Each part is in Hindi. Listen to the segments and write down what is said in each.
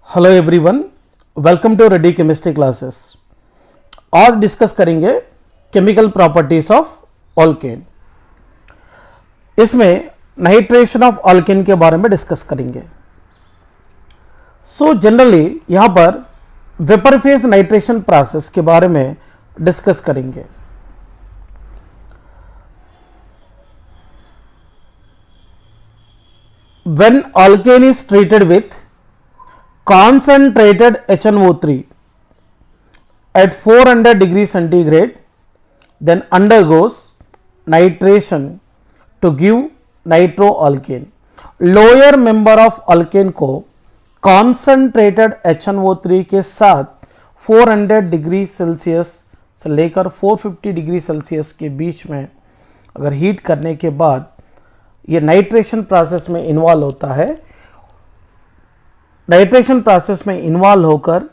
Hello everyone, welcome to ready chemistry classes. आज डिस्कस करेंगे केमिकल प्रॉपर्टीज ऑफ ऑल्केन। इसमें नाइट्रेशन ऑफ ऑल्केन के बारे में डिस्कस करेंगे। जनरली यहां पर वेपर फेज नाइट्रेशन प्रोसेस के बारे में डिस्कस करेंगे। When alkane is treated with concentrated HNO3 at 400 degrees centigrade, then undergoes nitration to give nitroalkane. Lower member of alkane को concentrated HNO3 के साथ 400 डिग्री सेल्सियस से लेकर 450 डिग्री सेल्सियस के बीच में अगर हीट करने के बाद ये नाइट्रेशन प्रोसेस में इन्वॉल्व होता है। नाइट्रेशन प्रोसेस में इन्वॉल्व होकर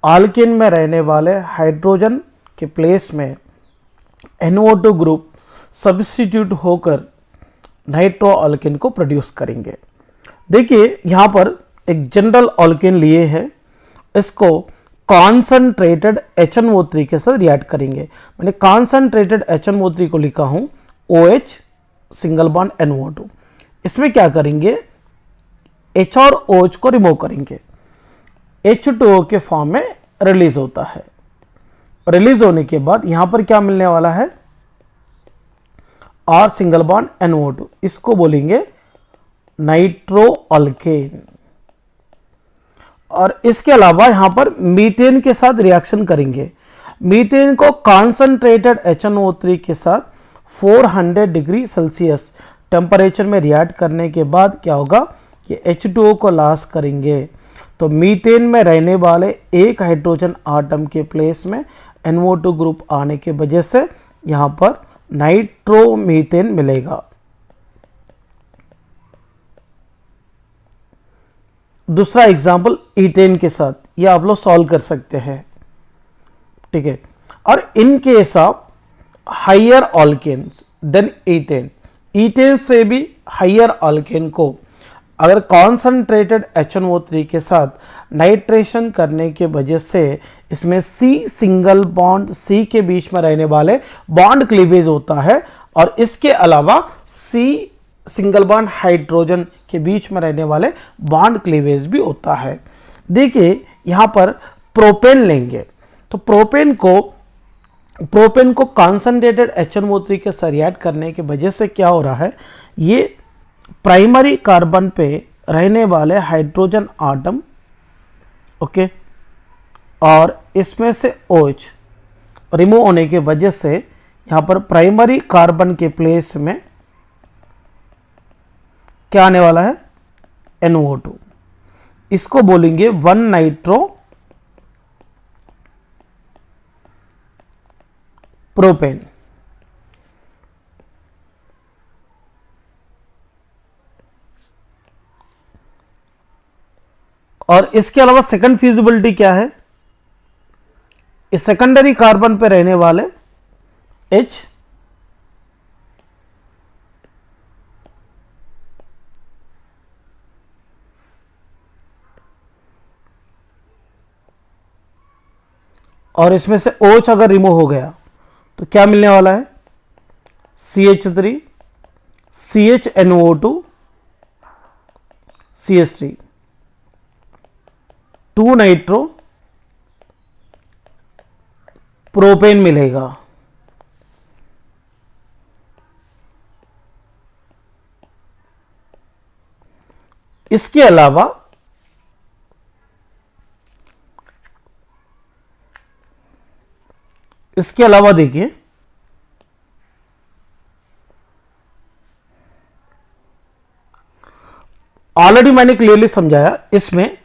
आल्केन में रहने वाले हाइड्रोजन के प्लेस में NO2 ग्रुप सब्स्टिट्यूट होकर नाइट्रो आल्केन को प्रोड्यूस करेंगे। देखिए यहाँ पर एक जनरल आल्केन लिए हैं, इसको कॉन्सनट्रेटेड HNO3 के साथ रिएक्ट करेंगे। मैंने कॉन्सनट्रेटेड HNO3 को लिखा हूँ OH सिंगल बॉन्ड NO2। इसमें क्या करेंगे, H और OH को रिमूव करेंगे, H2O के फॉर्म में रिलीज होता है। रिलीज होने के बाद यहां पर क्या मिलने वाला है, R सिंगल बॉन्ड NO2, इसको बोलेंगे नाइट्रो अल्केन। और इसके अलावा यहां पर मीथेन के साथ रिएक्शन करेंगे। मीथेन को कॉन्सनट्रेटेड HNO3 के साथ 400 डिग्री सेल्सियस टेम्परेचर में रिएक्ट करने के बाद क्या होगा, ये H2O को लॉस करेंगे। तो मीथेन में रहने वाले एक हाइड्रोजन आटम के प्लेस में NO2 ग्रुप आने के वजह से यहां पर नाइट्रोमीथेन मिलेगा। दूसरा एग्जांपल ईथेन के साथ, ये आप लोग सॉल्व कर सकते हैं, ठीक है। और in case of higher alkanes than ethane, ethane से भी हायर ऑल्केन को अगर कॉन्सनट्रेटेड HNO3 के साथ नाइट्रेशन करने के वजह से इसमें C सिंगल बॉन्ड C के बीच में रहने वाले बॉन्ड क्लीवेज होता है, और इसके अलावा C सिंगल बॉन्ड हाइड्रोजन के बीच में रहने वाले बॉन्ड क्लीवेज भी होता है। देखिए यहां पर प्रोपेन लेंगे, तो प्रोपेन को कॉन्सनट्रेटेड HNO3 के साथ रिएक्ट करने की वजह से क्या हो रहा है, ये प्राइमरी कार्बन पे रहने वाले हाइड्रोजन आटम, ओके, और इसमें से OH रिमूव होने के वजह से यहां पर प्राइमरी कार्बन के प्लेस में क्या आने वाला है, NO2। इसको बोलेंगे 1 नाइट्रो प्रोपेन। और इसके अलावा सेकंड फिजिबिलिटी क्या है, इस सेकेंडरी कार्बन पे रहने वाले H और इसमें से OH अगर रिमूव हो गया तो क्या मिलने वाला है, CH3 CHNO2 CH3 2 nitro propane मिलेगा। इसके अलावा देखिए ऑलरेडी मैंने क्लियरली समझाया, इसमें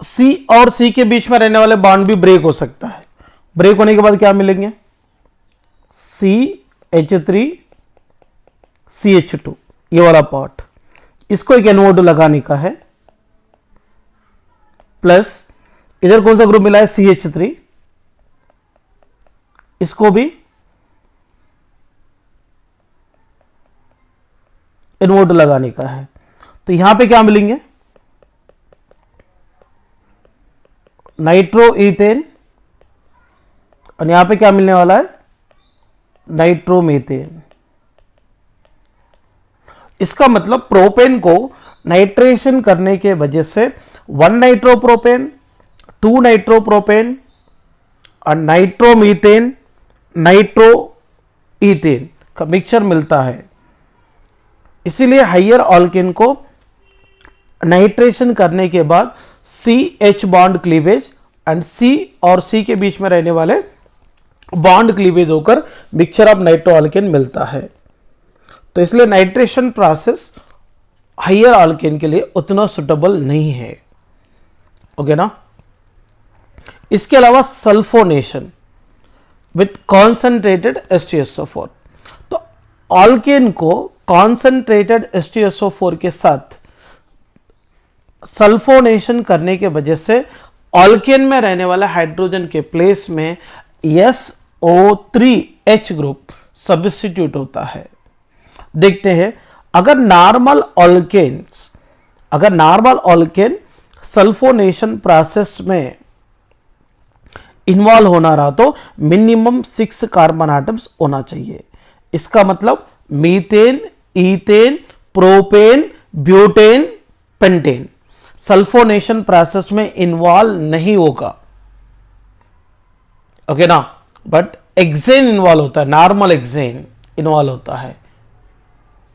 C और C के बीच में रहने वाले बॉन्ड भी ब्रेक हो सकता है। ब्रेक होने के बाद क्या मिलेंगे, CH3 CH2, ये वाला पार्ट, इसको एक NO2 लगाने का है, प्लस इधर कौन सा ग्रुप मिला है, CH3, इसको भी इन्वर्टर लगाने का है। तो यहां पे क्या मिलेंगे, नाइट्रो ईथेन, और यहां पे क्या मिलने वाला है, नाइट्रोमीथेन। इसका मतलब प्रोपेन को नाइट्रेशन करने के वजह से 1 नाइट्रोप्रोपेन, 2 नाइट्रोप्रोपेन और नाइट्रोमीथेन, नाइट्रो ईथेन का मिक्सचर मिलता है। इसीलिए हाइयर ऑल्केन को नाइट्रेशन करने के बाद CH bond cleavage and C और C के बीच में रहने वाले बॉन्ड क्लीवेज होकर मिक्सचर ऑफ नाइट्रो ऑल्केन मिलता है। तो इसलिए नाइट्रेशन प्रोसेस हाइयर ऑल्केन के लिए उतना सुटेबल नहीं है। ओके ना। इसके अलावा सल्फोनेशन विथ कॉन्सेंट्रेटेड H2SO4। तो ऑल्केन को कॉन्सेंट्रेटेड H2SO4 के साथ सल्फोनेशन करने के वजह से ऑल्केन में रहने वाले हाइड्रोजन के प्लेस में SO3H ग्रुप सब्स्टिट्यूट होता है। देखते हैं, अगर नॉर्मल ऑल्केन सल्फोनेशन प्रोसेस में इन्वॉल्व होना रहा तो मिनिमम 6 कार्बन आटम्स होना चाहिए। इसका मतलब methane, ethane, propane, butane, pentane sulphonation process में इन्वॉल्व नहीं होगा। ओके ना। बट एक्सेन इन्वॉल्व होता है, नॉर्मल एक्सेन इन्वॉल्व होता है,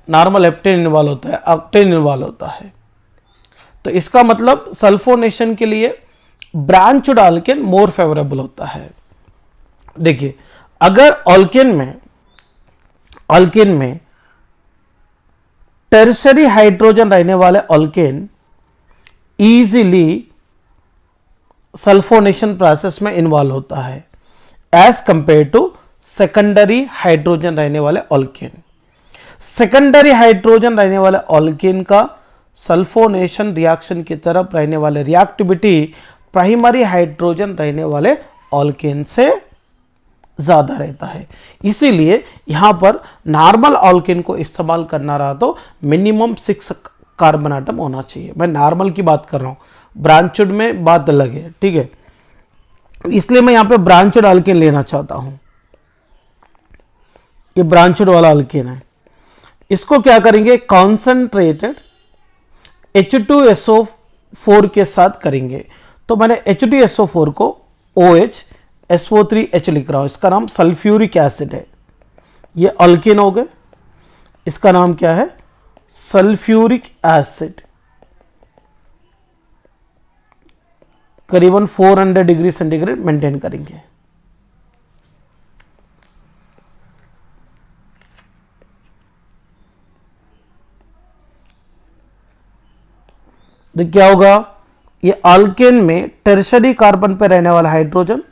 नॉर्मल हेप्टेन इन्वॉल्व होता है, ऑक्टेन इन्वॉल्व होता है। तो इसका मतलब सल्फोनेशन के लिए ब्रांच्ड ऑल्केन मोर फेवरेबल होता है। देखिए, अगर ऑल्केन में टर्शरी हाइड्रोजन रहने वाले ऑल्केन इजीली सल्फोनेशन प्रोसेस में इन्वॉल्व होता है as compare to secondary hydrogen रहने वाले ऑल्केन। सेकेंडरी हाइड्रोजन रहने वाले ऑल्केन का सल्फोनेशन रिएक्शन की तरफ रहने वाले रिएक्टिविटी प्राइमरी हाइड्रोजन रहने वाले ऑल्केन से ज्यादा रहता है। इसीलिए यहां पर नॉर्मल ऑल्केन को इस्तेमाल करना रहा तो मिनिमम 6 कार्बन आटम होना चाहिए। मैं नॉर्मल की बात कर रहा हूं, ब्रांचड में बात अलग है, ठीक है। इसलिए मैं यहां पे ब्रांचड ऑल्केन लेना चाहता हूं। ये ब्रांचड वाला ऑल्केन है। इसको क्या करेंगे, कॉन्सेंट्रेटेड H2SO4 के साथ करेंगे। तो मैंने H2SO4 को OH SO3H लिख रहा हूं। इसका नाम सल्फ्यूरिक एसिड है। ये अल्केन हो गए, इसका नाम क्या है, सल्फ्यूरिक एसिड। करीबन 400 डिग्री सेंटीग्रेड मेंटेन करेंगे। तो क्या होगा, ये अल्केन में टर्शरी कार्बन पर रहने वाला हाइड्रोजन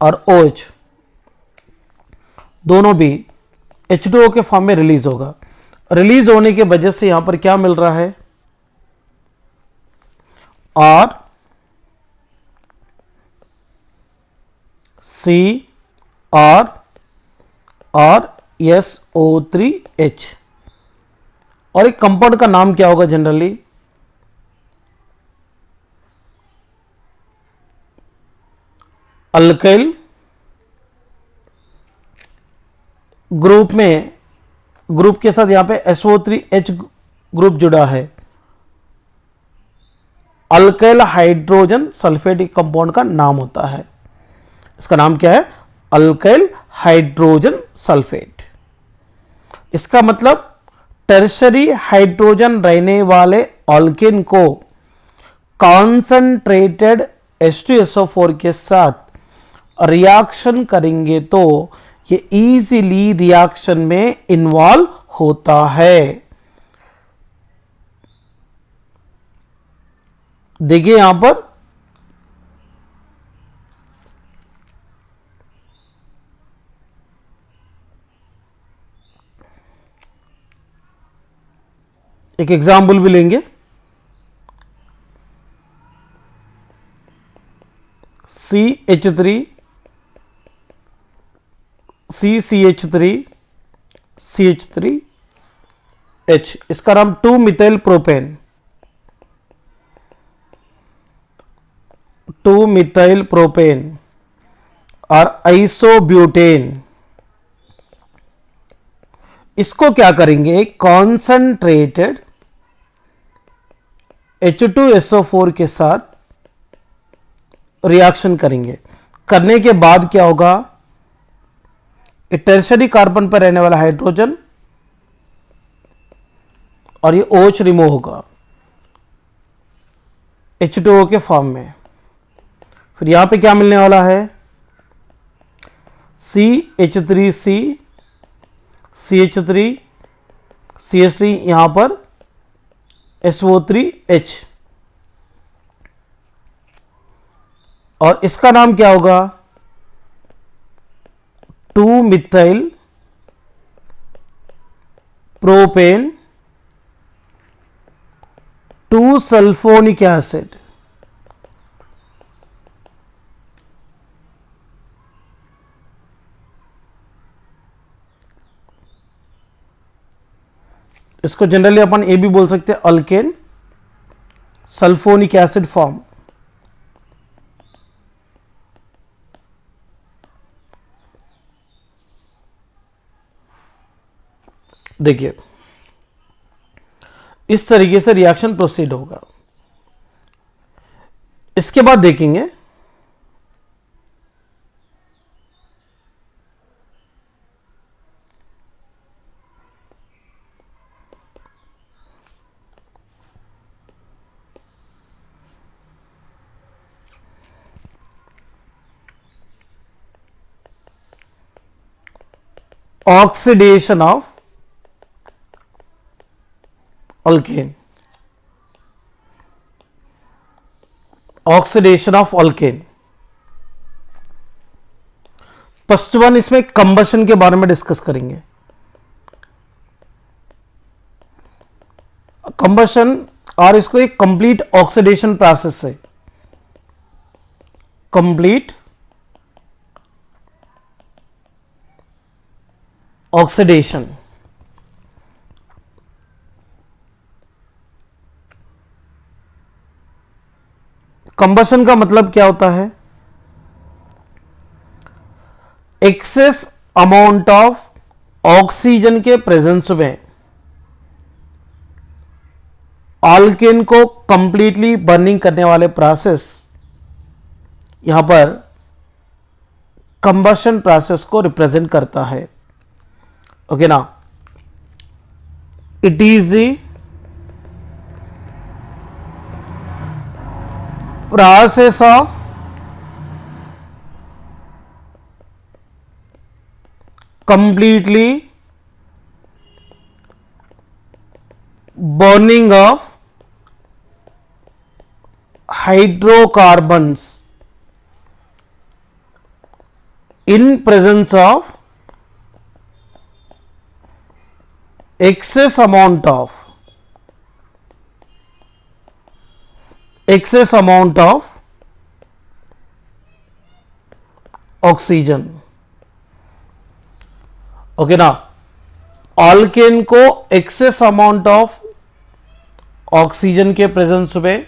और OH दोनों भी H2O के फॉर्म में रिलीज होगा। रिलीज होने की वजह से यहां पर क्या मिल रहा है, और C और SO3H। और एक कंपाउंड का नाम क्या होगा जनरली, अल्काइल ग्रुप के साथ यहां पे SO3H ग्रुप जुड़ा है। अल्काइल हाइड्रोजन सल्फेट कंपाउंड का नाम होता है। इसका नाम क्या है, अल्काइल हाइड्रोजन सल्फेट। इसका मतलब टर्शरी हाइड्रोजन रहने वाले ऑल्केन को कॉन्सेंट्रेटेड H2SO4 के साथ रिएक्शन करेंगे तो ये इजीली रिएक्शन में इन्वॉल्व होता है। देखिए यहां पर एक एग्जाम्पल भी लेंगे। CH3 CCH3 CH3 H, इसका नाम 2 मिथाइल प्रोपेन, 2 मिथाइल प्रोपेन और आइसोब्यूटेन। इसको क्या करेंगे, कॉन्सेंट्रेटेड H2SO4 के साथ रिएक्शन करेंगे। करने के बाद क्या होगा, टर्शरी कार्बन पर रहने वाला हाइड्रोजन और ये OH रिमूव होगा H2O के फॉर्म में। फिर यहां पे क्या मिलने वाला है, CH3C, CH3, CH3, यहां पर SO3H, और इसका नाम क्या होगा, 2 मिथाइल प्रोपेन 2 सल्फोनिक एसिड। इसको जनरली अपन ये भी बोल सकते हैं अल्केन सल्फोनिक एसिड फॉर्म। देखिए इस तरीके से रिएक्शन प्रोसीड होगा। इसके बाद देखेंगे oxidation of alkane, oxidation of alkane. First one, इसमें कंबशन के बारे में डिस्कस करेंगे। कंबशन और इसको एक कंप्लीट ऑक्सीडेशन प्रोसेस है, कंप्लीट ऑक्सीडेशन। कंबशन का मतलब क्या होता है, एक्सेस अमाउंट ऑफ ऑक्सीजन के प्रेजेंस में अल्केन को कंप्लीटली बर्निंग करने वाले प्रोसेस, यहां पर कंबशन प्रोसेस को रिप्रेजेंट करता है। ओके ना, it is the process of completely burning of hydrocarbons in presence of excess amount of oxygen. Okay ना, अल्केन को एक्सेस अमाउंट ऑफ ऑक्सीजन के प्रेजेंस में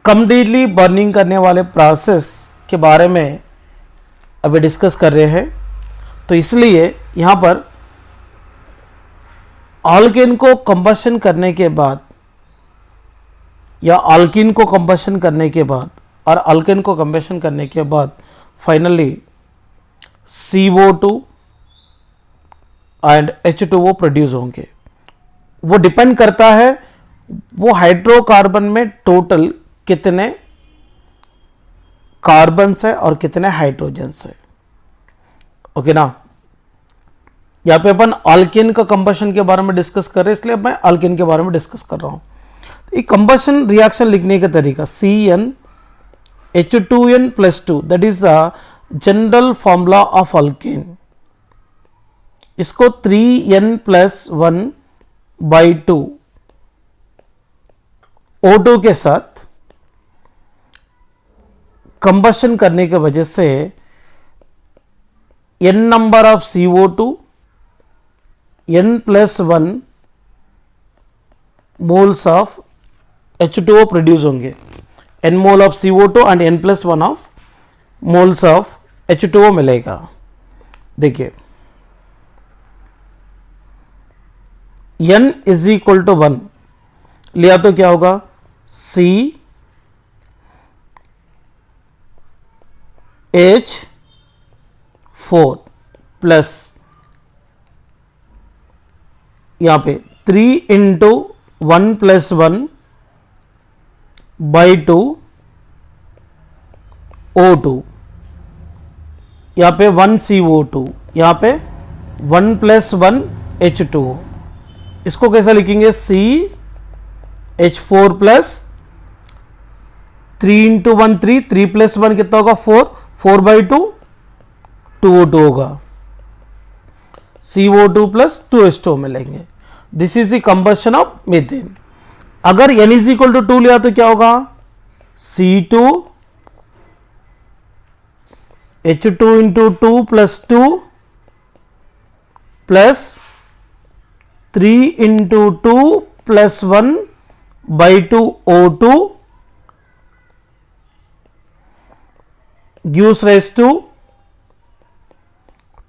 कंप्लीटली बर्निंग करने वाले प्रोसेस के बारे में अभी डिस्कस कर रहे हैं। तो इसलिए यहां पर अल्केन को कंबशन करने के बाद या अल्कीन को कंबशन करने के बाद और अल्केन को कंबशन करने के बाद finally CO2 and H2O produce होंगे। वो डिपेंड करता है वो हाइड्रोकार्बन में टोटल कितने कार्बन्स है और कितने हाइड्रोजन्स है। ओके ना, यहां पे अपन अल्केन का कंबशन के बारे में डिस्कस कर रहे हैं, इसलिए मैं अल्केन के बारे में डिस्कस कर रहा हूं। कंबशन रिएक्शन लिखने का तरीका CnH2n+2, that is the general formula of alkane. इसको 3n+1/2 O2 के साथ कंबशन करने की वजह से n number of CO2 n+1 moles of H2O produce होंगे, n mole of CO2 and n+1 of moles of H2O मिलेगा। देखिए n इज इक्वल टू 1 लिया तो क्या होगा, CH4 प्लस यहां पे 3 इंटू 1+1 बाई 2 O2, यहां पे 1 CO2, यहां पे 1+1 H2O। इसको कैसा लिखेंगे, CH4 प्लस 3 इंटू 1 3, 3+1 कितना होगा 4, 4/2 2O2 होगा, CO2 प्लस 2H2O मिलेंगे। This is the combustion of methane. अगर n इज इक्वल टू 2 लिया तो क्या होगा, C2H2 into 2 plus 2 plus 3 into 2 plus 1/2 O2 gives rise to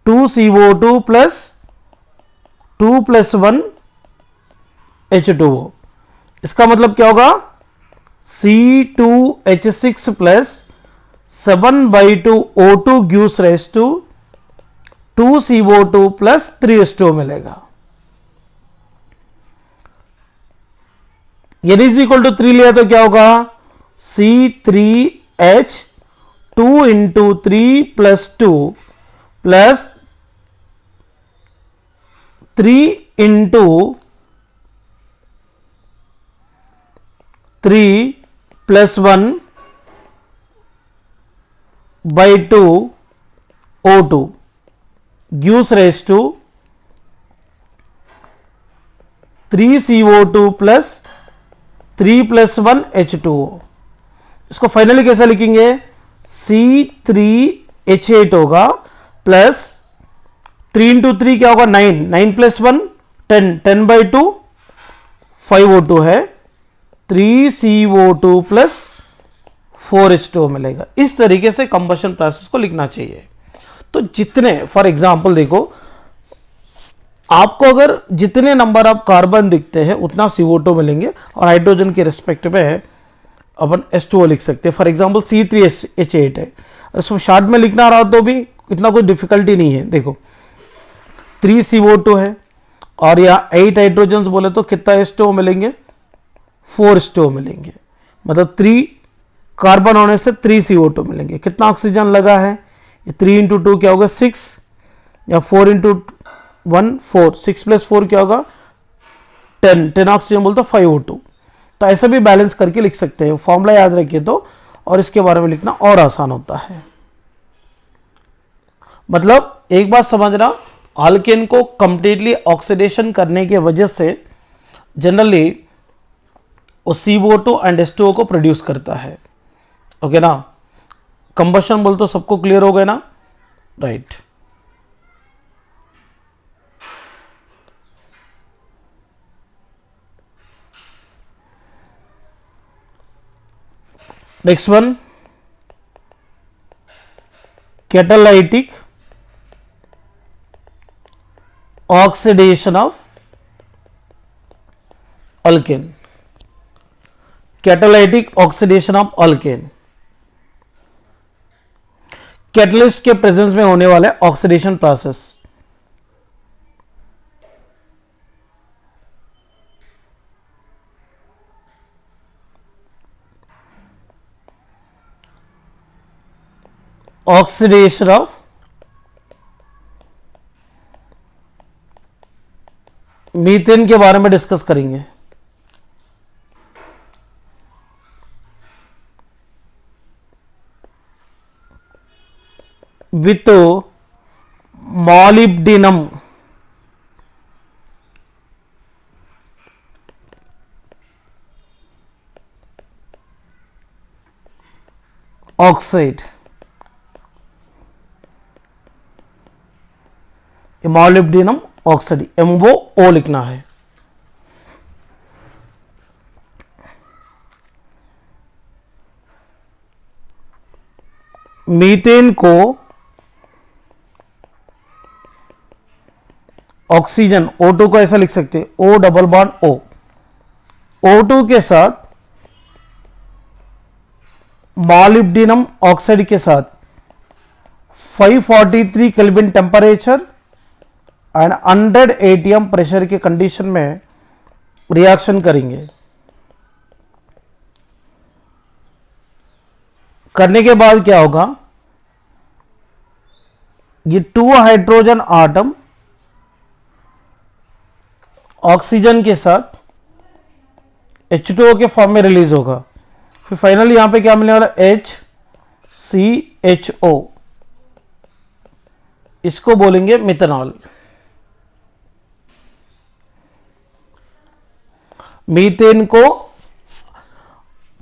2 CO2 plus 2 plus 1 H2O। इसका मतलब क्या होगा, C2H6 plus 7/2 O2 gives rise to 2 CO2 plus 3 H2O मिलेगा। n इज इक्वल टू 3 लिया तो क्या होगा, C3H2 into 3 plus 2 plus 3 into 3 plus 1/2 O2 gives rise to 3 CO2 plus 3 plus 1 H2O। इसको फाइनली कैसा लिखेंगे, C3H8 होगा प्लस 3 इंटू 3 क्या होगा 9, 9 प्लस 1 10, 10/2 5O2 है, 3 CO2 प्लस 4 H2O मिलेगा। इस तरीके से कंबशन प्रोसेस को लिखना चाहिए। तो जितने, फॉर एग्जांपल देखो, आपको अगर जितने नंबर ऑफ कार्बन दिखते हैं उतना CO2 मिलेंगे, और हाइड्रोजन के रिस्पेक्ट में अपन H2O लिख सकते हैं। फॉर एग्जांपल C3H8 है, इसको शॉर्ट में लिखना रहा तो भी इतना कोई डिफिकल्टी नहीं है। देखो 3 CO2 है और यहाँ 8 हाइड्रोजन बोले तो कितना H2O मिलेंगे, 4 H2O मिलेंगे। मतलब 3 कार्बन होने से 3 CO2 मिलेंगे। कितना ऑक्सीजन लगा है, ये 3 इंटू 2 क्या होगा 6, या 4 इंटू 1 4, 6 प्लस 4 क्या होगा 10, 10 ऑक्सीजन बोलते 5O2। तो ऐसा भी बैलेंस करके लिख सकते हैं, फॉर्मूला याद रखिए तो, और इसके बारे में लिखना और आसान होता है। मतलब एक बात समझना, अल्केन को कंप्लीटली ऑक्सीडेशन करने की वजह से जनरली वो CO2 एंड H2O को प्रोड्यूस करता है। ओके ना, कंबशन बोल तो सबको क्लियर हो गया ना, right. Next one, catalytic oxidation of alkane. Catalytic oxidation of alkane, catalyst के प्रेजेंस में होने वाले oxidation process. Oxidation of methane के बारे में डिस्कस करेंगे। With molybdenum oxide. Molybdenum oxide, M वो ओ लिखना है। मीथेन को ऑक्सीजन O2 को ऐसा लिख सकते हैं, O double bond O, O2 के साथ मॉलिब्डेनम ऑक्साइड के साथ 543 kelvin temperature and 100 atm pressure के कंडीशन में रिएक्शन करेंगे। करने के बाद क्या होगा, ये 2 हाइड्रोजन आटम ऑक्सीजन के साथ H2O के फॉर्म में रिलीज होगा। फिर फाइनली यहां पे क्या मिलने वाला, HCHO, इसको बोलेंगे मिथेनॉल। मीथेन को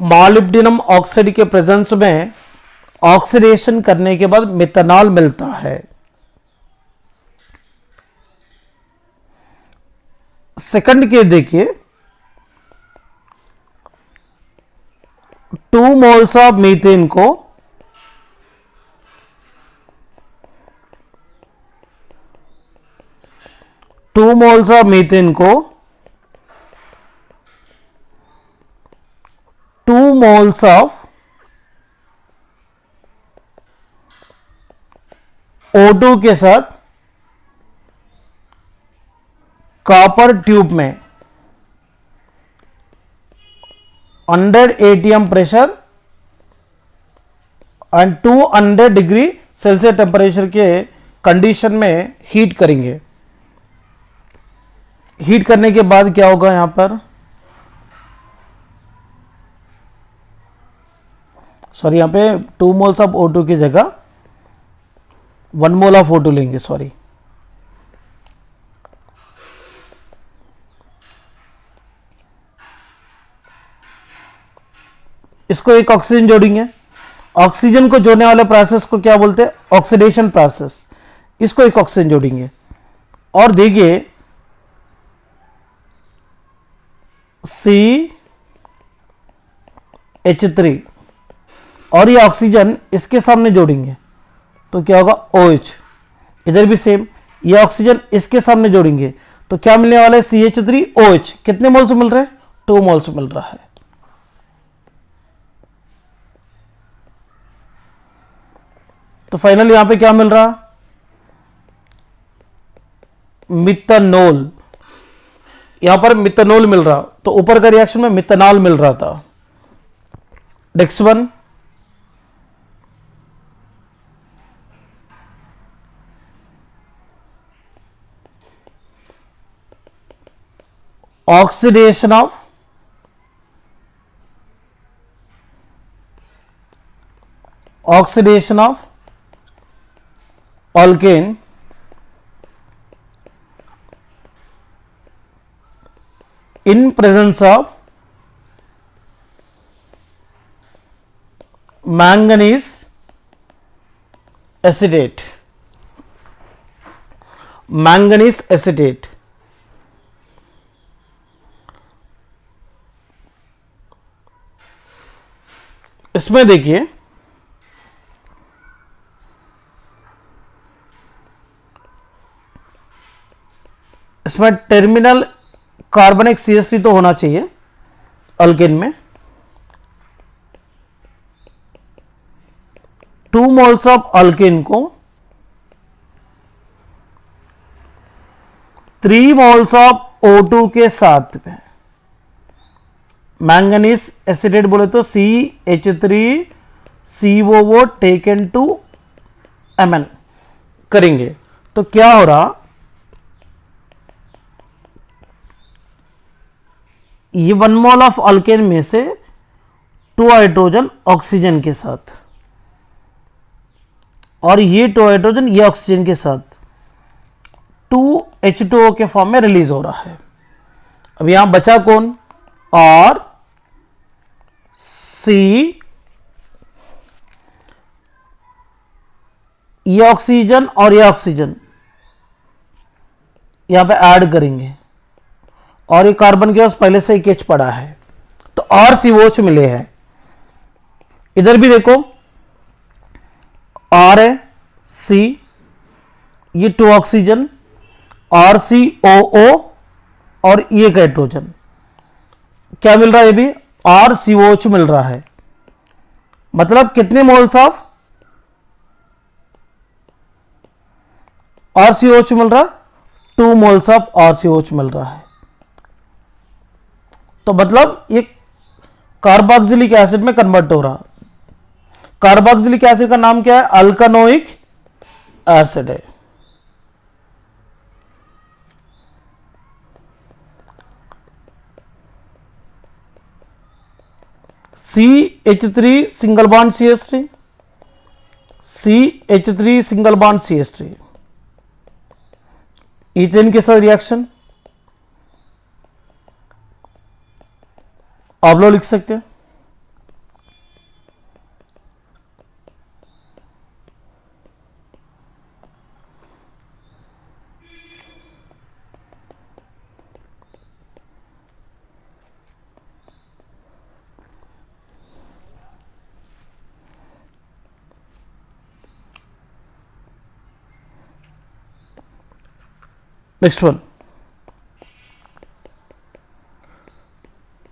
मॉलिब्डेनम ऑक्साइड के प्रेजेंस में ऑक्सीडेशन करने के बाद मिथेनॉल मिलता है। सेकंड के देखिए, 2 मोल्स ऑफ मीथेन को 2 मोल्स ऑफ मीथेन को 2 मोल्स ऑफ O2 के साथ कॉपर ट्यूब में 100 atm pressure and 200 degree Celsius temperature के कंडीशन में हीट करेंगे। हीट करने के बाद क्या होगा, यहां पर सॉरी, यहां पे 2 मोल्स ऑफ O2 की जगह 1 मोल ऑफ O2 लेंगे, सॉरी। इसको एक ऑक्सीजन जोड़ेंगे। ऑक्सीजन को जोड़ने वाले प्रोसेस को क्या बोलते हैं, ऑक्सीडेशन प्रोसेस। इसको एक ऑक्सीजन जोड़ेंगे और देखिए CH3 और ये ऑक्सीजन इसके सामने जोड़ेंगे तो क्या होगा, OH। इधर भी सेम, ये ऑक्सीजन इसके सामने जोड़ेंगे तो क्या मिलने वाला है, CH3OH। कितने मोल से मिल रहा है, 2 मोल से मिल रहा है। तो फाइनल यहां पे क्या मिल रहा, मिथेनॉल। यहां पर मिथेनॉल मिल रहा, तो ऊपर का रिएक्शन में मिथेनॉल मिल रहा था। Next one, oxidation of alkane in presence of manganese acetate। Manganese acetate, इसमें देखिए इसमें टर्मिनल कार्बनिक CH3 तो होना चाहिए अल्केन में। 2 मोल्स ऑफ अल्केन को 3 मोल्स ऑफ O2 के साथ में मैंगनीज एसिटेट बोले तो CH3COO टेकन टू Mn करेंगे तो क्या हो रहा, ये 1 मोल ऑफ अल्केन में से 2 हाइड्रोजन ऑक्सीजन के साथ और ये 2 हाइड्रोजन ये ऑक्सीजन के साथ 2H2O के फॉर्म में रिलीज हो रहा है। अब यहां बचा कौन, और C, ये ऑक्सीजन और ये ऑक्सीजन, यहां पे ऐड करेंगे और ये कार्बन के पास पहले से एक H पड़ा है तो और COH मिले हैं। इधर भी देखो R है, C, ये 2 ऑक्सीजन, RCOO और ये एक हाइड्रोजन। क्या मिल रहा है? ये भी RCOH मिल रहा है। मतलब कितने मोल्स ऑफ RCOH मिल रहा? 2 मोल्स ऑफ RCOH मिल रहा है। तो मतलब ये कार्बोक्सिलिक एसिड में कन्वर्ट हो रहा। कार्बोक्सिलिक एसिड का नाम क्या है? अल्कानोइक एसिड है। CH3 single bond CH3, CH3 single bond CH3, ethane के साथ रिएक्शन आप लोग लिख सकते हैं। Next one,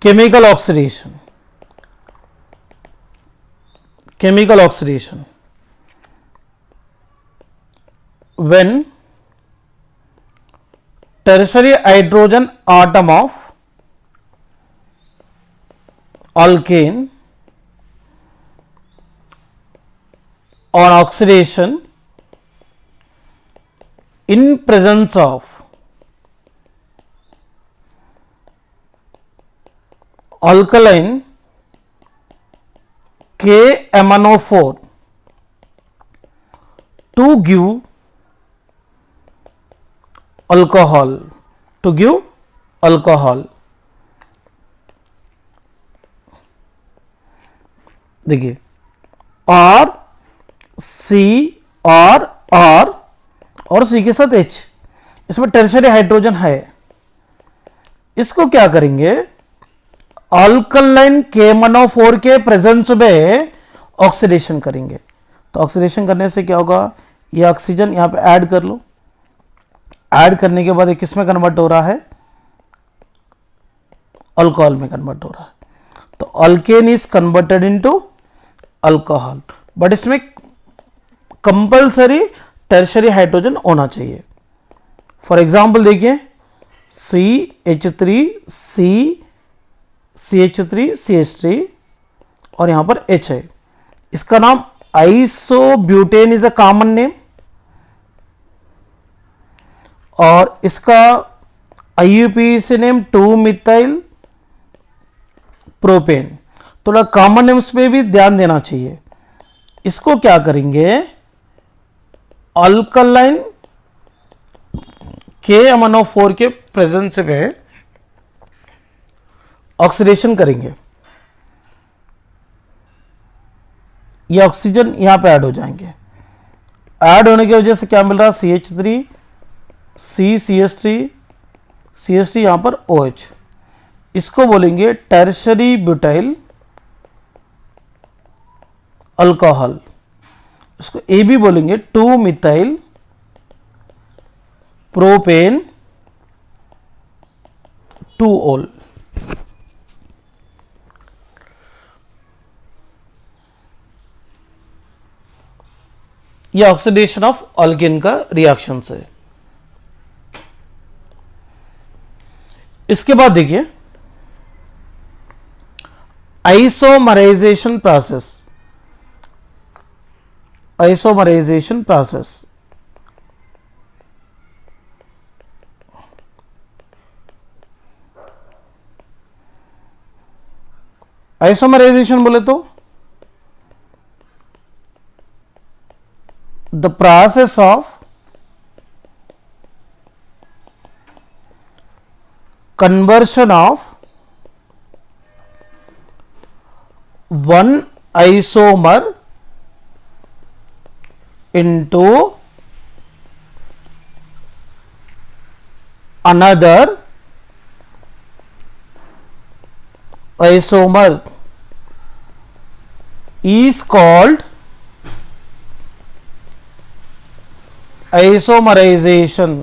chemical oxidation. Chemical oxidation, when tertiary hydrogen atom of alkane on oxidation in presence of alkaline KMnO4 to give alcohol, to give alcohol। देखिए R, C, R, R और C के साथ H, इसमें टर्शियरी हाइड्रोजन है। इसको क्या करेंगे? अल्कलाइन KMnO4 के प्रेजेंस में ऑक्सीडेशन करेंगे। तो ऑक्सीडेशन करने से क्या होगा? ये ऑक्सीजन यहां पे ऐड कर लो। ऐड करने के बाद ये किस में कन्वर्ट हो रहा है? अल्कोहल में कन्वर्ट हो रहा है। तो alkane is converted into alcohol, but इसमें कंपल्सरी टर्शियरी हाइड्रोजन होना चाहिए। फॉर एग्जांपल देखिए CH3 C, CH3 CH3 और यहां पर H है। इसका नाम isobutane is a common name और इसका IUPAC नेम 2 मिथाइल प्रोपेन। थोड़ा कॉमन नेम्स पे भी ध्यान देना चाहिए। इसको क्या करेंगे? अल्कलाइन KMnO4 के प्रेजेंस में ऑक्सीडेशन करेंगे। ये ऑक्सीजन यहां पे ऐड हो जाएंगे। ऐड होने की वजह से क्या मिल रहा है? CH3 C, CH3 CH3 यहां पर OH। इसको बोलेंगे टर्शियरी ब्यूटाइल अल्कोहल। इसको ए भी बोलेंगे 2 मिथाइल प्रोपेन 2 ओल। यह ऑक्सीडेशन ऑफ अल्केन का रिएक्शन है। इसके बाद देखिए isomerisation process. Isomerisation process isomerisation बोले तो the process of conversion of one isomer into another isomer is called isomerization.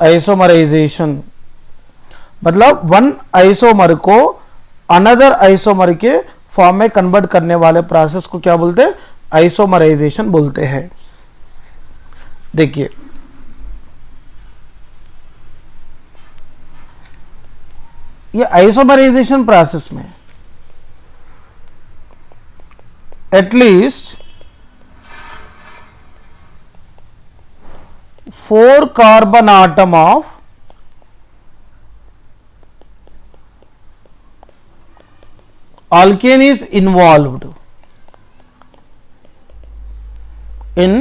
Isomerisation मतलब वन आइसोमर को अनदर आइसोमर के फॉर्म में कन्वर्ट करने वाले प्रोसेस को क्या बोलते हैं? आइसोमराइजेशन बोलते हैं। देखिए ये आइसोमराइजेशन प्रोसेस में at least 4 carbon atom of alkane is involved in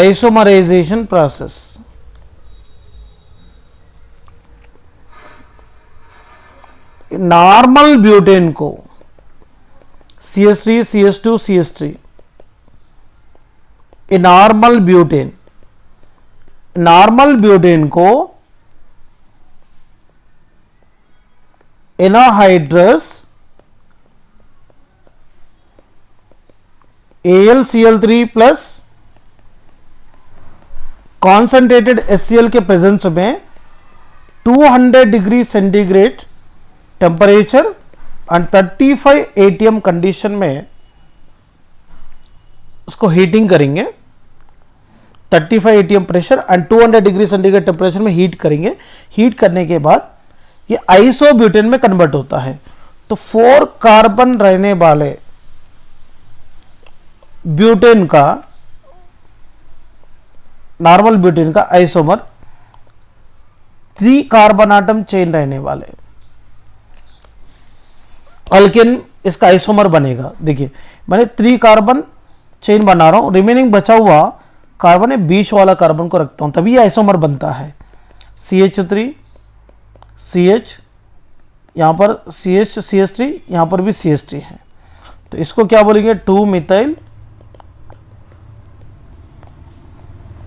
isomerization process. Normal butane को CH3 CH2 CH3 a normal butane को anhydrous AlCl3 plus concentrated HCl के प्रेजेंस में 200 degree centigrade temperature and 35 ATM condition में उसको हीटिंग करेंगे। 35 ATM pressure and 200 degree centigrade temperature में हीट करेंगे। हीट करने के बाद ये आइसोब्यूटेन में कन्वर्ट होता है। तो 4 कार्बन रहने वाले ब्यूटेन का, नॉर्मल ब्यूटेन का आइसोमर 3 कार्बन आटम चेन रहने वाले अल्केन इसका आइसोमर बनेगा। देखिए मैंने 3 कार्बन चेन बना रहा हूं, रिमेनिंग बचा हुआ कार्बन है बीच वाला कार्बन को रखता हूं, तभी आइसोमर बनता है। CH3 CH, यहां पर CH CH3, यहां पर भी CH3 है, तो इसको क्या बोलेंगे? 2 methyl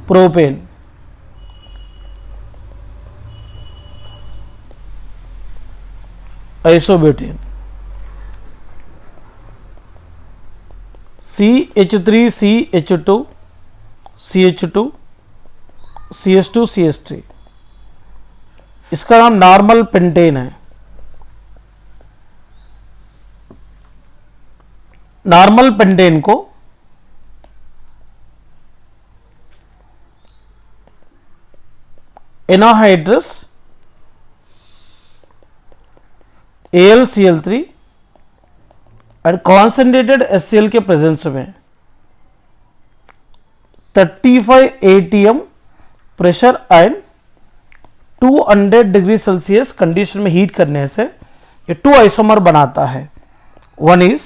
propane. Isobutane CH3 CH2 CH2 CH2 CH3, इसका नाम नॉर्मल पेंटेन है। नॉर्मल पेंटेन को anhydrous AlCl3 and concentrated HCl के प्रेजेंस में 35 ATM pressure and 200 degree Celsius condition में हीट करने से ये 2 आइसोमर बनाता है। One is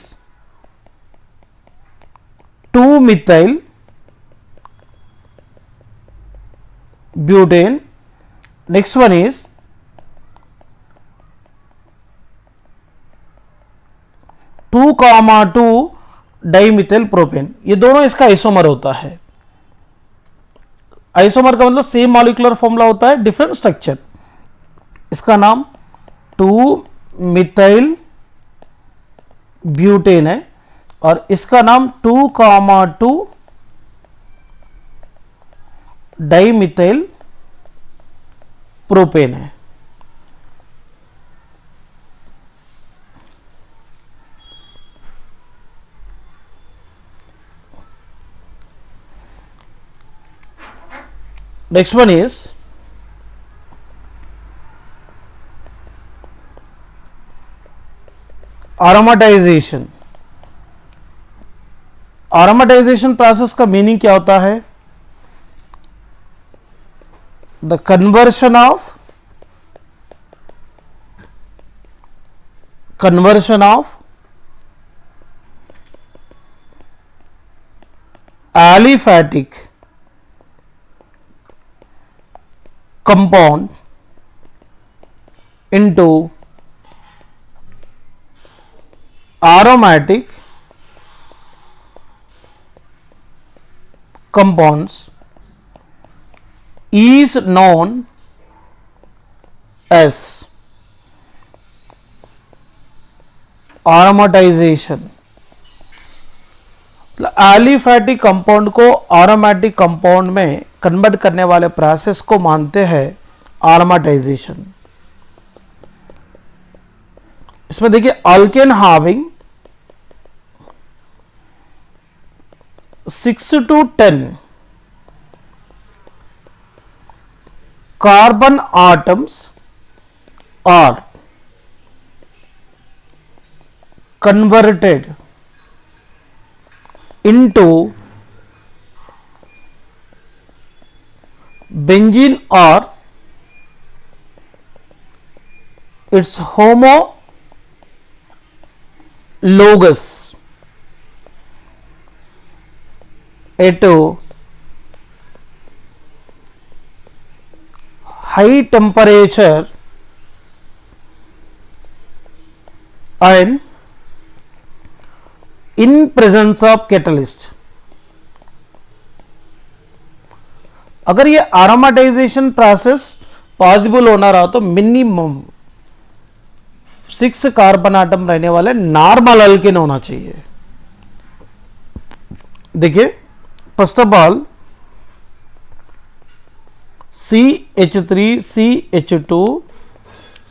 2 methyl butane, next one is 2,2 dimethyl propane. ये दोनों इसका आइसोमर होता है। आइसोमर का मतलब सेम मॉलिक्यूलर फॉर्मूला होता है, डिफरेंट स्ट्रक्चर। इसका नाम 2 मिथाइल ब्यूटेन है और इसका नाम 2,2 डाइमिथाइल प्रोपेन है। Next one is aromatization. Aromatization process का मीनिंग क्या होता है? The conversion of aliphatic compound into aromatic compounds is known as aromatization. Aliphatic compound को एरोमेटिक कंपाउंड में कन्वर्ट करने वाले प्रोसेस को मानते हैं एरोमेटाइजेशन. इसमें देखिए alkane having 6 to 10 carbon atoms are converted into benzene or its homologous at high temperature and in presence of catalyst. अगर ये एरोमेटाइजेशन प्रोसेस पॉसिबल होना रहा तो मिनिमम 6 कार्बन आटम रहने वाले नॉर्मल अल्केन होना चाहिए. देखिए first of all CH3 CH2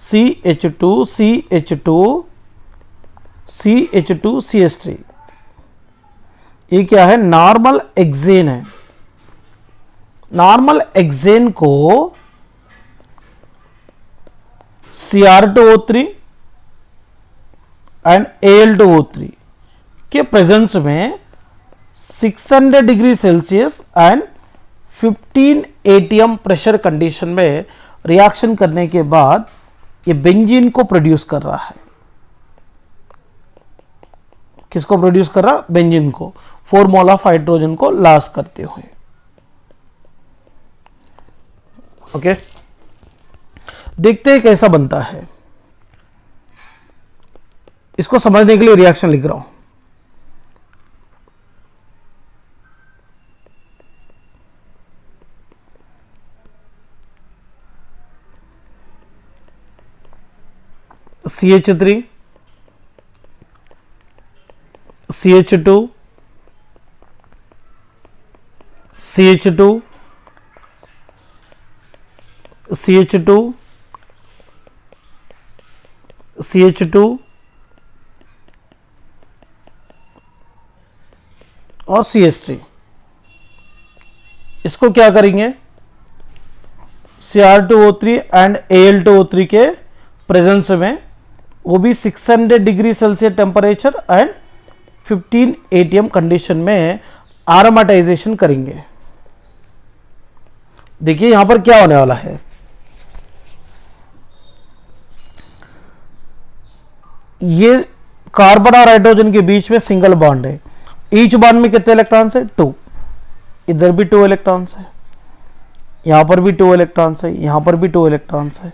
CH2 CH2 CH2 CH3 ये क्या है? नॉर्मल एक्सेन है. नॉर्मल एक्सेन को Cr2O3 एंड Al2O3 के प्रेजेंस में 600 degree Celsius and 15 ATM pressure condition में रिएक्शन करने के बाद ये बेंजीन को प्रोड्यूस कर रहा है. किसको प्रोड्यूस कर रहा? बेंजीन को, 4 मोल ऑफ हाइड्रोजन को लॉस करते हुए. ओके, देखते हैं कैसा बनता है. इसको समझने के लिए रिएक्शन लिख रहा हूं. CH3 CH2 CH2 CH2 CH2 और CH3. इसको क्या करेंगे? Cr2O3 एंड Al2O3 के प्रेजेंस में, वो भी 600 degree Celsius temperature and 15 ATM condition में एरोमेटाइजेशन करेंगे. देखिए यहां पर क्या होने वाला है. ये कार्बन और हाइड्रोजन के बीच में सिंगल बॉन्ड है. ईच बॉन्ड में कितने इलेक्ट्रॉन्स है? 2. इधर भी 2 इलेक्ट्रॉन्स है, यहां पर भी 2 इलेक्ट्रॉन्स है, यहां पर भी 2 इलेक्ट्रॉन्स है.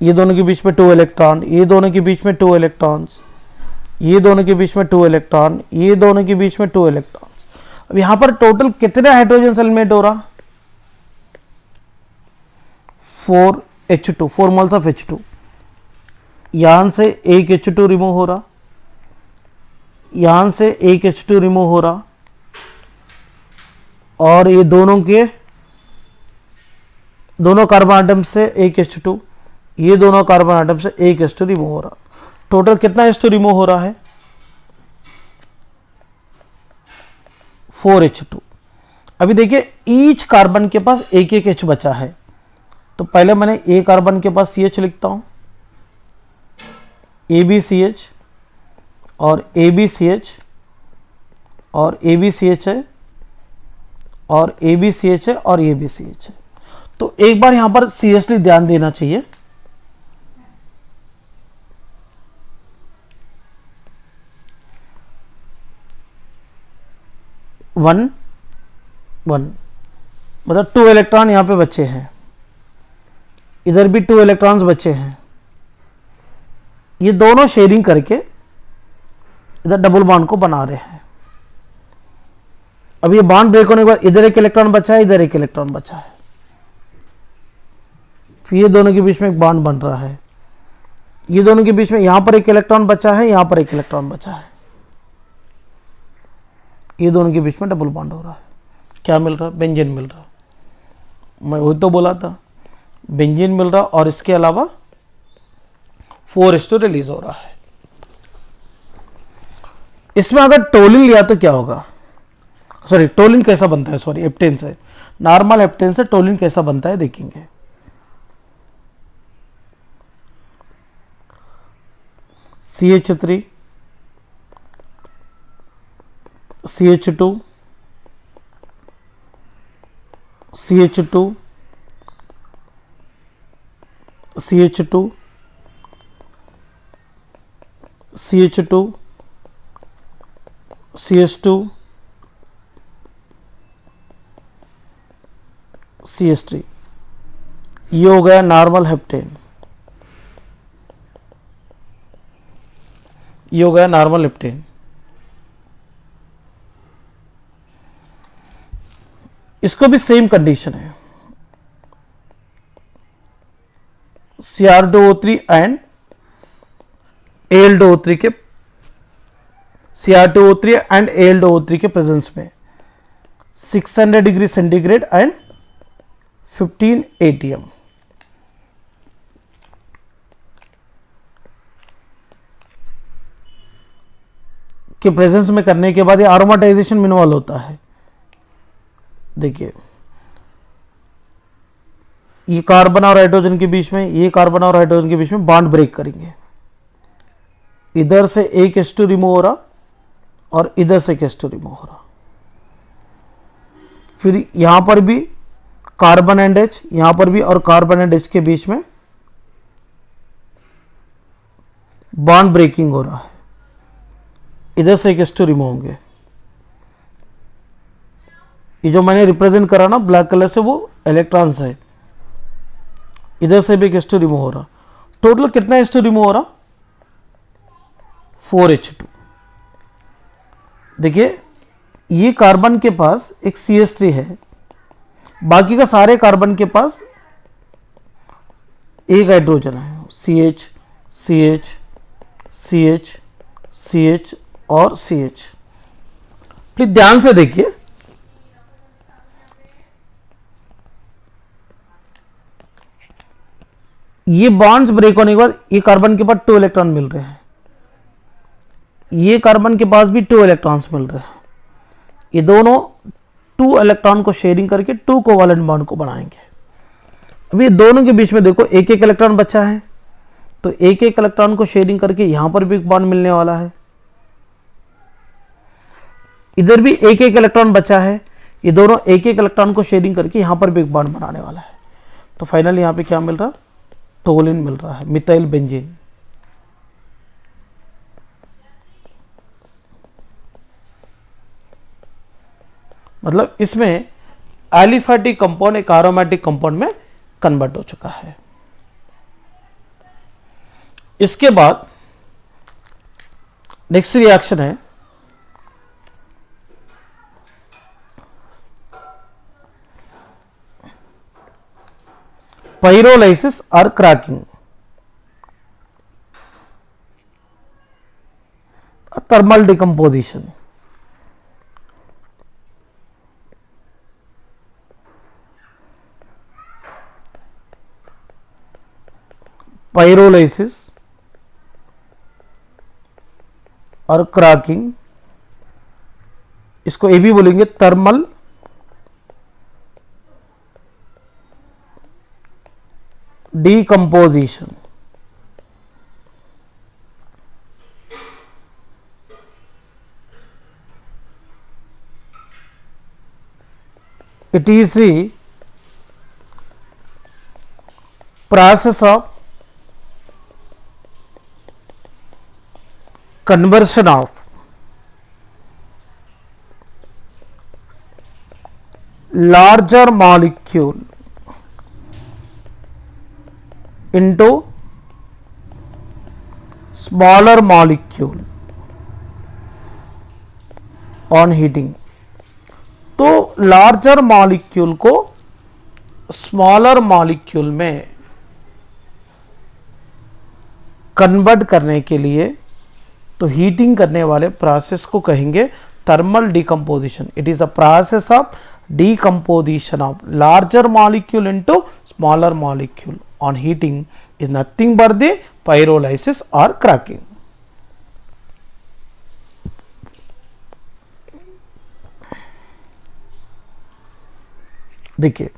ये दोनों के बीच में 2 इलेक्ट्रॉन, ये दोनों के बीच में 2 इलेक्ट्रॉन्स, ये दोनों के बीच में 2 इलेक्ट्रॉन, ये दोनों के बीच में 2 इलेक्ट्रॉन्स. अब यहां पर टोटल कितने हाइड्रोजन एलिमेंट हो रहा? 4H2, 4 moles of H2. यहां से एक H2 रिमूव हो रहा, यहां से एक H2 रिमूव हो रहा, और ये दोनों कार्बन आटम से एक H2, ये दोनों कार्बन आटम से एक H2 रिमूव हो रहा. टोटल कितना H2 रिमूव हो रहा है? 4H2. अभी देखिए ईच कार्बन के पास एक एक H बचा है, तो पहले मैंने ए कार्बन के पास CH लिखता हूं, AbCH और AbCH और AbCH है और AbCH है और AbCH है. तो एक बार यहां पर सीरियसली ध्यान देना चाहिए. वन मतलब 2 इलेक्ट्रॉन यहां पे बचे हैं, इधर भी 2 इलेक्ट्रॉन्स बचे हैं. ये दोनों शेयरिंग करके इधर डबल बॉन्ड को बना रहे हैं. अब ये बॉन्ड ब्रेक होने के बाद इधर एक इलेक्ट्रॉन बचा है, इधर एक इलेक्ट्रॉन बचा है, फिर ये दोनों के बीच में एक बॉन्ड बन रहा है, ये दोनों के बीच में यहां पर एक इलेक्ट्रॉन बचा है, यहां पर एक इलेक्ट्रॉन बचा है, ये दोनों के बीच में डबल बॉन्ड हो रहा है। क्या मिल रहा है? बेंजीन मिल रहा। मैं वही तो बोला था, बेंजीन मिल रहा और इसके अलावा 4s2 रिलीज हो रहा है। इसमें अगर टोलिन लिया तो क्या होगा? सॉरी, टोलिन कैसा बनता है, सॉरी हेप्टेन से, नॉर्मल हेप्टेन से टोलिन कैसा बनता है देखेंगे। CH3 CH2 CH2 CH2 CH2 CH2 CH3, ये हो गया नॉर्मल हेप्टेन, ये हो गया नॉर्मल हेप्टेन। इसको भी सेम कंडीशन है, Cr2O3 एंड Al2O3 के, Cr2O3 एंड Al2O3 के प्रेजेंस में 600 डिग्री सेंटीग्रेड एंड 15 ATM के प्रेजेंस में करने के बाद ये अरोमाटाइजेशन मिनिमल होता है। देखिए, ये कार्बन और हाइड्रोजन के बीच में, ये कार्बन और हाइड्रोजन के बीच में बॉन्ड ब्रेक करेंगे, इधर से एक H2 रिमूव हो रहा और इधर से एक H2 रिमूव हो रहा, फिर यहां पर भी कार्बन एंड H, यहां पर भी और कार्बन एंड H के बीच में बॉन्ड ब्रेकिंग हो रहा है, इधर से एक H2 रिमूव होंगे। ये जो मैंने रिप्रेजेंट करा ना ब्लैक कलर से, वो इलेक्ट्रॉन्स है, इधर से भी एक H2 रिमूव हो रहा। टोटल कितना H2 रिमूव हो रहा? 4H2। देखिए, ये कार्बन के पास एक CH3 है, बाकी का सारे कार्बन के पास एक हाइड्रोजन है, CH CH CH CH और CH। प्लीज ध्यान से देखिए, ये बॉन्ड्स ब्रेक होने के बाद ये कार्बन के पास 2 इलेक्ट्रॉन मिल रहे हैं, ये कार्बन के पास भी 2 इलेक्ट्रॉन्स मिल रहे हैं, ये दोनों 2 इलेक्ट्रॉन को शेयरिंग करके 2 कोवैलेंट बॉन्ड को बनाएंगे। अभी दोनों के बीच में देखो एक एक इलेक्ट्रॉन बचा है, तो एक एक इलेक्ट्रॉन को शेयरिंग करके यहां पर भी एक बॉन्ड मिलने वाला है, इधर भी एक एक इलेक्ट्रॉन बचा है, ये दोनों एक एक इलेक्ट्रॉन को शेयरिंग करके यहां पर भी एक बॉन्ड बनाने वाला है। तो फाइनली यहां पे क्या मिल रहा? टोलिन मिल रहा है, मिथाइल बेंजीन। मतलब इसमें एलिफैटिक कंपाउंड एक एरोमेटिक कंपाउंड में कन्वर्ट हो चुका है। इसके बाद नेक्स्ट रिएक्शन है pyrolysis or cracking, thermal decomposition। pyrolysis और क्रैकिंग, इसको ये भी बोलेंगे thermal decomposition। It is the process of conversion of larger molecule into smaller molecule on heating। तो लार्जर मॉलिक्यूल को स्मॉलर मॉलिक्यूल में कन्वर्ट करने के लिए तो हीटिंग करने वाले प्रोसेस को कहेंगे thermal decomposition. It is a process of decomposition of larger molecule into smaller molecule on heating is nothing but the pyrolysis or cracking. देखिए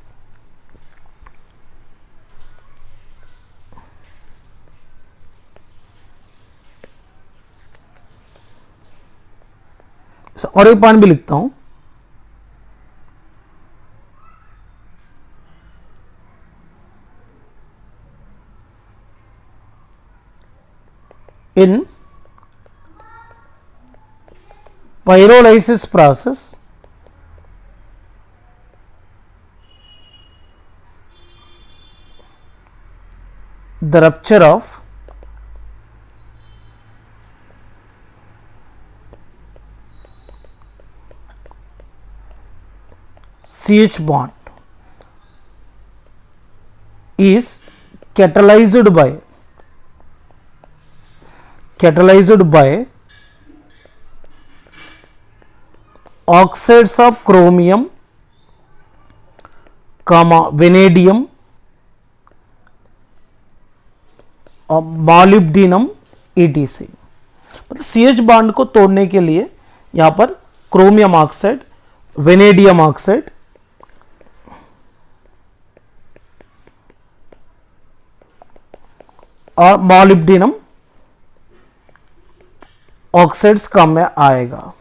और एक पॉइंट भी लिखता हूं. In pyrolysis process, the rupture of CH bond is catalyzed by oxides of chromium, vanadium, molybdenum etc. मतलब CH बॉन्ड को तोड़ने के लिए यहां पर क्रोमियम ऑक्साइड, वेनेडियम ऑक्साइड और मॉलिब्डेनम ऑक्साइड्स काम में आएगा.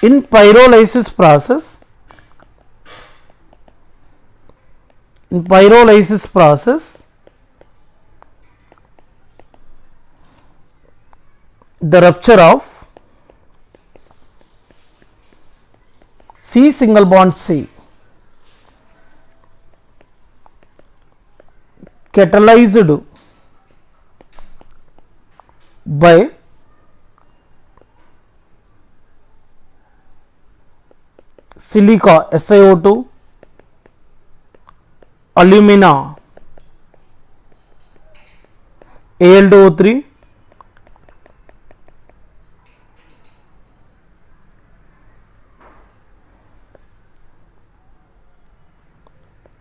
In pyrolysis process the rupture of C single bond C catalyzed by silica SiO2, alumina Al2O3,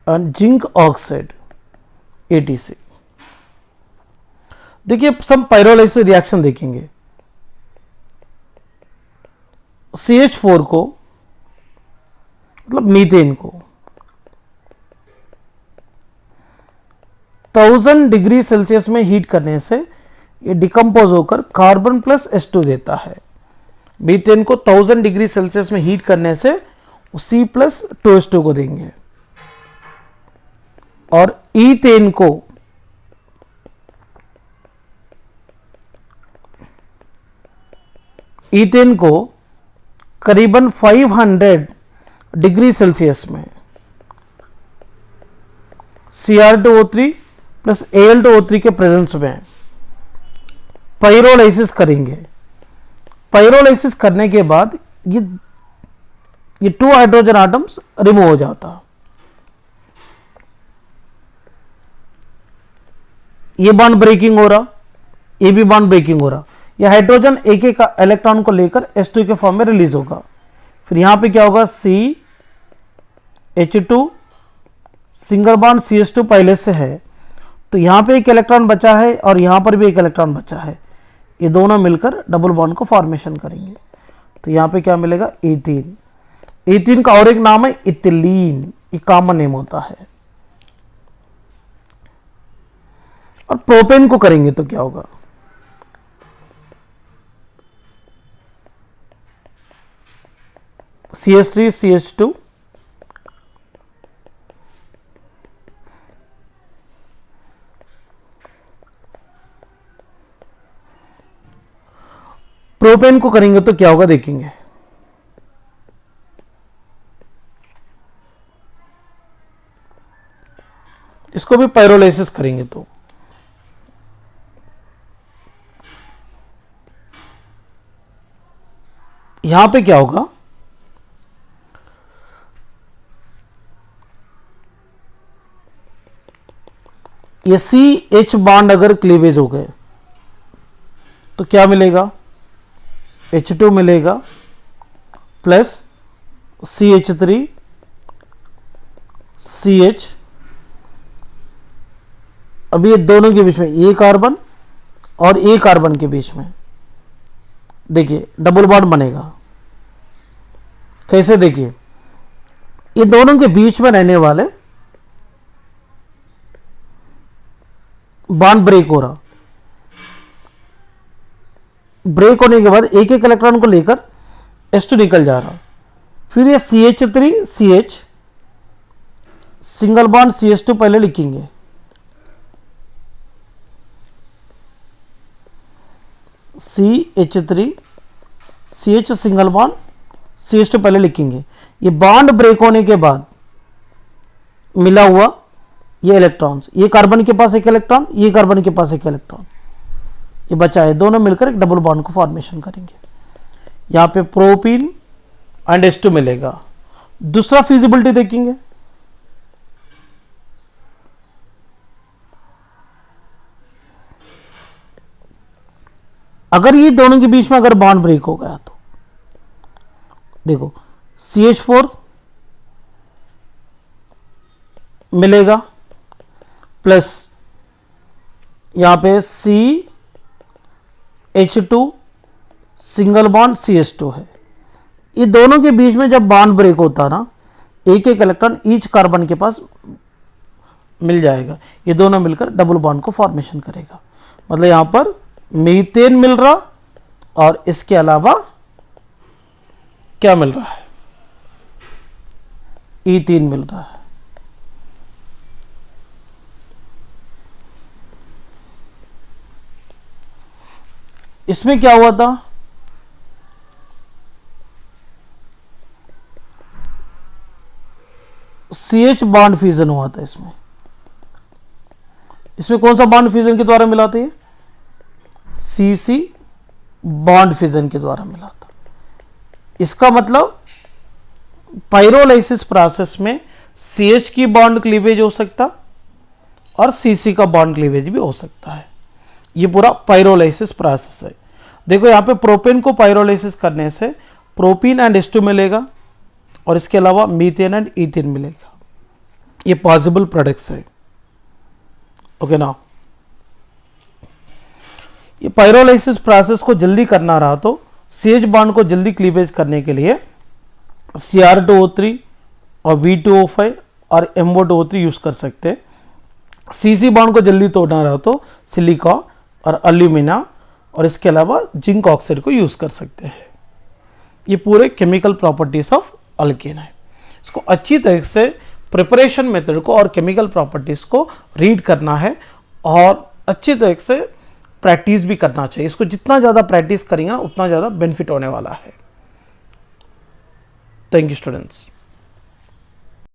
and zinc oxide etc. देखिए सब पायरोलाइसिस रिएक्शन देखेंगे. CH4 को मतलब मीथेन को 1000 डिग्री सेल्सियस में हीट करने से ये डिकम्पोज होकर कार्बन प्लस H2 देता है. मीथेन को 1000 डिग्री सेल्सियस में हीट करने से C प्लस 2H2 को देंगे और ईथेन को करीबन 500 डिग्री सेल्सियस में Cr2O3 प्लस Al2O3 के प्रेजेंस में पायरोलाइसिस करेंगे. पायरोलाइसिस करने के बाद ये 2 हाइड्रोजन आटम्स रिमूव हो जाता. ये बॉन्ड ब्रेकिंग हो रहा, ये भी बॉन्ड ब्रेकिंग हो रहा. ये हाइड्रोजन एक एक इलेक्ट्रॉन को लेकर H2 के फॉर्म में रिलीज होगा. फिर यहां पे क्या होगा, CH2 सिंगल बॉन्ड CH2 पहले से है तो यहां पे एक इलेक्ट्रॉन बचा है और यहां पर भी एक इलेक्ट्रॉन बचा है. ये दोनों मिलकर डबल बॉन्ड को फॉर्मेशन करेंगे. तो यहां पे क्या मिलेगा, एथीन. एथीन का और एक नाम है इथिलीन, ये कॉमन नेम होता है. और प्रोपेन को करेंगे तो क्या होगा, CH3 CH2 प्रोपेन को करेंगे तो क्या होगा देखेंगे. इसको भी पायरोलाइसिस करेंगे तो यहां पे क्या होगा, ये CH बॉन्ड अगर क्लीवेज हो गए तो क्या मिलेगा, H2 मिलेगा प्लस CH3 CH। अभी ये दोनों के बीच में ए कार्बन और ए कार्बन के बीच में देखिए डबल बॉन्ड बनेगा। कैसे, देखिए ये दोनों के बीच में रहने वाले बॉन्ड ब्रेक हो रहा, ब्रेक होने के बाद एक एक इलेक्ट्रॉन को लेकर H2 निकल जा रहा, फिर ये CH3 CH single bond CH2 पहले लिखेंगे, CH3 CH single bond CH2 पहले लिखेंगे। ये बॉन्ड ब्रेक होने के बाद मिला हुआ ये इलेक्ट्रॉन्स, ये कार्बन के पास एक इलेक्ट्रॉन, ये कार्बन के पास एक इलेक्ट्रॉन, ये बचा है, दोनों मिलकर एक डबल बॉन्ड को फॉर्मेशन करेंगे। यहां पे प्रोपीन एंड H2 मिलेगा। दूसरा फिजिबिलिटी देखेंगे, अगर ये दोनों के बीच में अगर बॉन्ड ब्रेक हो गया तो देखो CH4 मिलेगा प्लस यहां पे CH2 सिंगल बॉन्ड CH2 है। ये दोनों के बीच में जब बॉन्ड ब्रेक होता ना, एक एक इलेक्ट्रॉन ईच कार्बन के पास मिल जाएगा, ये दोनों मिलकर डबल बॉन्ड को फॉर्मेशन करेगा। मतलब यहां पर मीथेन मिल रहा और इसके अलावा क्या मिल रहा है, ईथीन मिल रहा है। इसमें क्या हुआ था, CH बॉन्ड फ्यूजन हुआ था। इसमें कौन सा बॉन्ड फ्यूजन के द्वारा मिला था, ये CC बॉन्ड फ्यूजन के द्वारा मिला था। इसका मतलब पाइरोलाइसिस प्रोसेस में CH की बॉन्ड क्लीवेज हो सकता और CC का बॉन्ड क्लीवेज भी हो सकता है। ये पूरा पाइरोलाइसिस प्रोसेस है। देखो यहां पे प्रोपेन को पाइरोलाइसिस करने से प्रोपीन एंड H2 मिलेगा और इसके अलावा मीथेन एंड ईथेन मिलेगा। ये पॉसिबल प्रोडक्ट्स है। ओके ना, ये पाइरोलाइसिस प्रोसेस को जल्दी करना रहा तो CH बॉन्ड को जल्दी क्लीवेज करने के लिए Cr2O3 और V2O5 और MO2O3 यूज कर सकते हैं। CC बॉन्ड को जल्दी तोड़ना रहा तो सिलिका और एल्यूमिना और इसके अलावा जिंक ऑक्साइड को यूज कर सकते हैं। ये पूरे केमिकल प्रॉपर्टीज ऑफ अल्केन है। इसको अच्छी तरह से प्रिपरेशन मेथड को और केमिकल प्रॉपर्टीज को रीड करना है और अच्छी तरह से प्रैक्टिस भी करना चाहिए। इसको जितना ज़्यादा प्रैक्टिस करेंगे उतना ज़्यादा बेनिफिट होने वाला है। Thank you students.